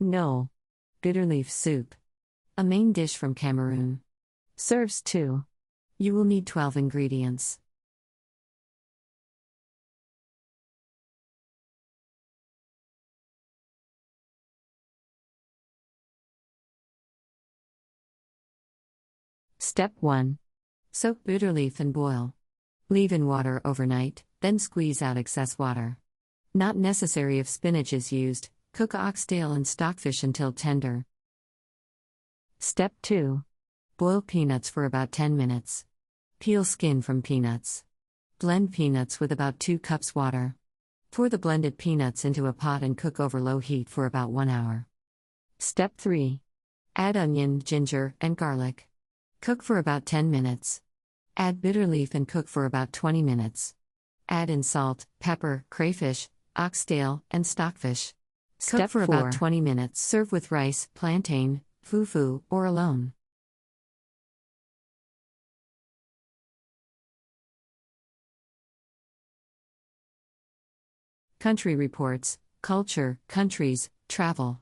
Ndole. Bitterleaf soup. A main dish from Cameroon. Serves 2. You will need 12 ingredients. Step 1. Soak bitterleaf and boil. Leave in water overnight, then squeeze out excess water. Not necessary if spinach is used. Cook oxtail and stockfish until tender. Step 2. Boil peanuts for about 10 minutes. Peel skin from peanuts. Blend peanuts with about 2 cups water. Pour the blended peanuts into a pot and cook over low heat for about 1 hour. Step 3. Add onion, ginger, and garlic. Cook for about 10 minutes. Add bitterleaf and cook for about 20 minutes. Add in salt, pepper, crayfish, oxtail, and stockfish. Cook for about 20 minutes. Serve with rice, plantain, fufu, or alone. Country Reports, Culture, Countries, Travel.